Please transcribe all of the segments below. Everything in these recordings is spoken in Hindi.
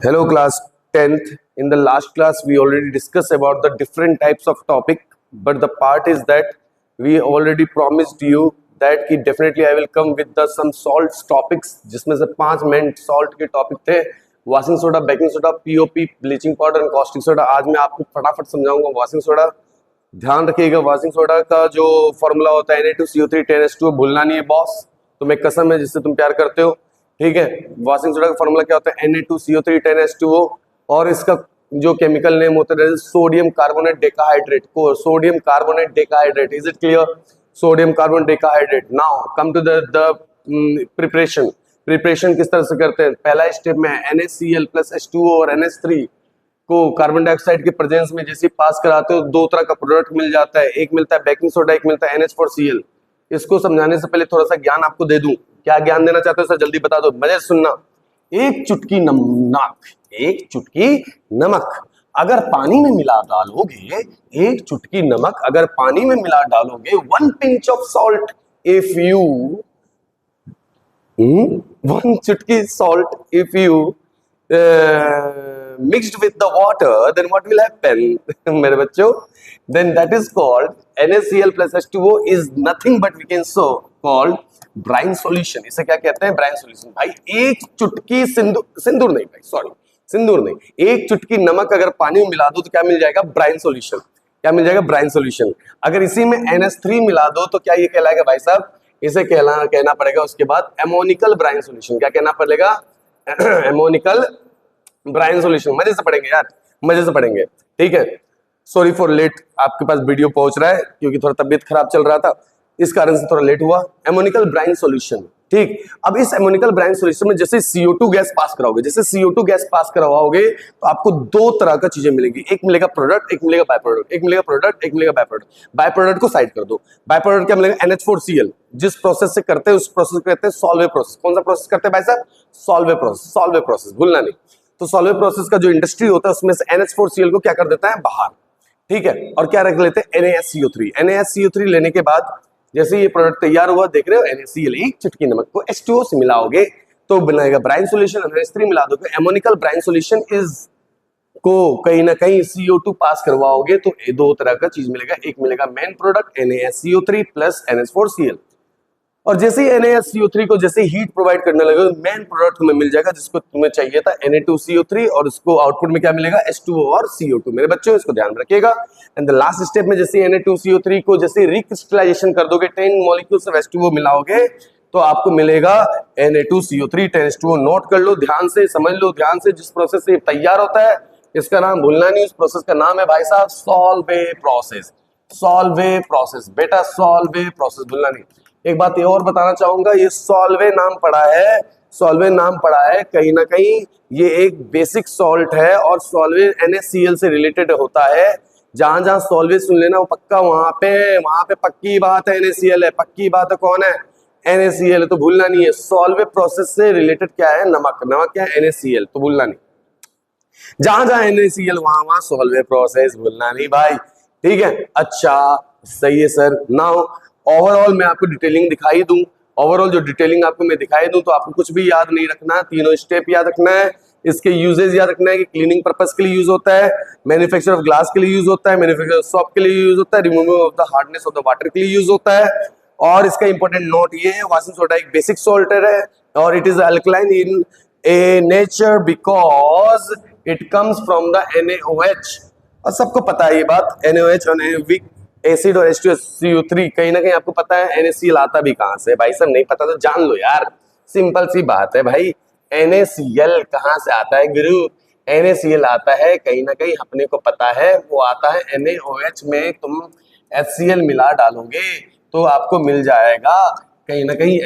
Hello class 10th. In the last class we already discussed about the different types of topic, but the part is that we already promised you that कि definitely I will come with the some salts topics जिसमें से 5 मेन salt के टॉपिक थे, washing soda, baking soda, POP, bleaching powder और कॉस्टिक सोडा। आज मैं आपको फटाफट समझाऊंगा वॉशिंग सोडा। ध्यान रखिएगा वॉशिंग सोडा का जो फॉर्मूला होता है Na2CO3 10H2O, भूलना नहीं है बॉस, तुम्हें कसम है जिससे तुम प्यार करते हो। ठीक है, वॉशिंग सोडा का फॉर्मूला क्या होता है? Na2CO3 10H2O, और इसका जो केमिकल नेम होता है सोडियम कार्बोनेट डेकाहाइड्रेट को, sodium carbonate decahydrate. Is it clear? Sodium carbonate decahydrate. Now come to the preparation किस तरह से करते हैं। पहला स्टेप में NaCl प्लस H2O और NH3 को कार्बन डाइऑक्साइड के प्रेजेंस में जैसे पास कराते हो, दो तरह का प्रोडक्ट मिल जाता है, एक मिलता है बेकिंग सोडा, एक मिलता है NH4Cl। इसको समझाने से पहले थोड़ा सा ज्ञान आपको दे दूं। क्या ज्ञान देना चाहते हो सर? जल्दी बता दो, मजे से सुनना। एक चुटकी नमक अगर पानी में मिला डालोगे, एक चुटकी नमक अगर पानी में मिला डालोगे, 1 pinch of salt if you 1 चुटकी salt if you mixed with the water, then what will happen मेरे बच्चों? Then that is called NaCl plus H2O is nothing but we can so called brine solution. इसे क्या कहते हैं? Brine solution. भाई एक चुटकी सिंदूर नहीं भाई, सॉरी सिंदूर नहीं, एक चुटकी नमक अगर पानी में मिला दो तो क्या मिल जाएगा? Brine solution. क्या मिल जाएगा? Brine solution. अगर इसी में NH3 मिला दो तो क्या ये कहलाएगा भाई साहब? इसे कहना पड़ेगा उसके बाद एमोनिकल ब्राइन सॉल्यूशन। क्या कहना पड़ेगा? एमोनिकल ब्राइन सॉल्यूशन। मजे से पढ़ेंगे यार, मजे से पढ़ेंगे। ठीक है, सॉरी फॉर लेट, आपके पास वीडियो पहुंच रहा है क्योंकि थोड़ा तबीयत खराब चल रहा था, इस कारण से थोड़ा लेट हुआ। एमोनिकल ब्राइन सॉल्यूशन। ठीक, अब इस एमोनिकल ब्राइन सॉल्यूशन में जैसे CO2 गैस पास कराओगे, जैसे CO2 गैस पास करवाओगे तो आपको दो तरह का चीजें मिलेंगी, एक मिलेगा प्रोडक्ट, एक मिलेगा बाय प्रोडक्ट। एक मिलेगा प्रोडक्ट, एक मिलेगा बाय प्रोडक्ट। बाय प्रोडक्ट को साइड कर दो। बाय प्रोडक्ट क्या मिलेगा? NH4Cl। जिस प्रोसेस से करते हैं उस प्रोसेस को कहते हैं सॉल्वे प्रोसेस। कौन सा प्रोसेस करते हैं भाई साहब? Solvay process. सॉल्वे प्रोसेस भूलना नहीं। तो सॉल्वे प्रोसेस का जो इंडस्ट्री होता है उसमें से NH4Cl को क्या कर देता है? बाहर। ठीक है, और क्या रख लेते हैं? NaSCO3। NaSCO3 लेने के बाद जैसे ये प्रोडक्ट तैयार हुआ, देख रहे हो NaCl, एक चुटकी नमक को H2O से मिलाओगे तो बनेगा ब्राइन सॉल्यूशन। NH3 मिला दोगे एमोनिकल ब्राइन सॉल्यूशन। इज को कहीं ना कहीं CO2 पास करवाओगे तो दो तरह का चीज मिलेगा, एक मिलेगा main product NaSCO3 plus NH4Cl, और जैसे ही NaSCO3 को जैसे हीट प्रोवाइड करने लगे मेन प्रोडक्ट तुम्हें मिल जाएगा जिसको तुम्हें चाहिए था Na2CO3, और उसको आउटपुट में क्या मिलेगा? H2O और CO2। मेरे बच्चों इसको ध्यान रखिएगा। एंड द लास्ट स्टेप में जैसे Na2CO3 को जैसे रिक्रिस्टलाइजेशन कर दोगे, 10 मॉलिक्यूल्स ऑफ H2O मिलाओगे तो आपको मिलेगा Na2CO3 10H2O। नोट कर लो, ध्यान से समझ लो, ध्यान से। जिस प्रोसेस से तैयार होता है इसका नाम भूलना नहीं, उस प्रोसेस का नाम है भाई साहब सॉल्वे प्रोसेस। सॉल्वे प्रोसेस बेटा, सॉल्वे प्रोसेस भूलना नहीं। एक बात ये और बताना चाहूंगा, ये सॉल्वे नाम पड़ा है, सॉल्वे नाम पड़ा है कहीं ना कहीं ये एक बेसिक सॉल्ट है, और सॉल्वे NaCl से रिलेटेड होता है। जहां जहां सॉल्वे सुन लेना वो पक्का वहां पे पक्की बात है NaCl है, पक्की बात है। कौन है? NaCl है, तो भूलना नहीं है। सॉल्वे प्रोसेस से रिलेटेड क्या है? नमक। नमक क्या है? NaCl, तो भूलना नहीं। जहां जहां NaCl वहां वहां सॉल्वे प्रोसेस, भूलना नहीं भाई। ठीक है, अच्छा सही है सर। नाउ ओवरऑल मैं आपको डिटेलिंग दिखाई दूं, ओवरऑल जो डिटेलिंग आपको मैं दिखाई दूं तो आपको कुछ भी याद नहीं रखना, तीनों स्टेप याद रखना है। इसके यूजेस याद रखना है कि क्लीनिंग पर्पस के लिए यूज होता है, मैन्युफैक्चर ऑफ ग्लास के लिए यूज होता है, मैन्युफैक्चर ऑफ सोप के लिए यूज होता है, removal of the hardness of the water के लिए यूज होता है। और इसका इंपॉर्टेंट नोट ये है, वॉशिंग सोडा एक बेसिक सॉल्ट है और it is alkaline in A nature because it comes from the NaOH। और सबको पता है ये बात, NaOH और वीक एसिड और H2CO3, कहीं ना कहीं आपको पता है NaCl आता भी कहां से भाई साहब? नहीं पता तो जान लो यार, सिंपल सी बात है भाई। NaCl कहां से आता है गुरु? NaCl आता है कहीं ना कहीं अपने को पता है, वो आता है NaOH में। तुम HCl मिला डालोगे तो आपको मिल जाएगा कहीं ना कहीं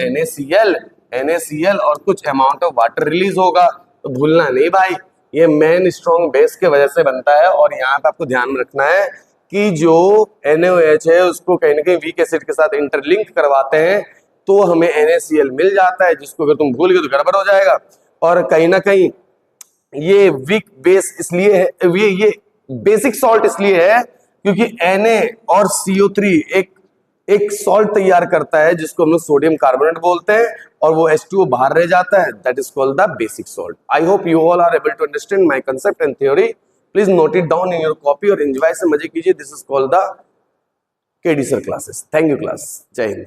NaCl और कुछ अमाउंट ऑफ वाटर रिलीज होगा। तो भूलना नहीं भाई, ये मेन स्ट्रॉन्ग बेस के वजह से बनता है। और यहाँ पे आपको ध्यान रखना है कि जो NaOH है उसको कहीं ना कहीं वीक एसिड के साथ इंटरलिंक करवाते हैं तो हमें NaCl मिल जाता है, जिसको अगर तुम भूल गए तो गड़बड़ हो जाएगा। और कहीं ना कहीं ये वीक बेस इसलिए है, ये बेसिक सॉल्ट इसलिए है क्योंकि Na और CO3 एक एक सॉल्ट तैयार करता है जिसको हम लोग सोडियम कार्बोनेट बोलते हैं, और वो H2O बाहर रह जाता है, that is called the basic salt. I hope you all are able to understand my concept and theory. Please note it down in your copy और एंजॉय से मजे कीजिए। This is called the KD sir classes. Thank you class, जय हिंद।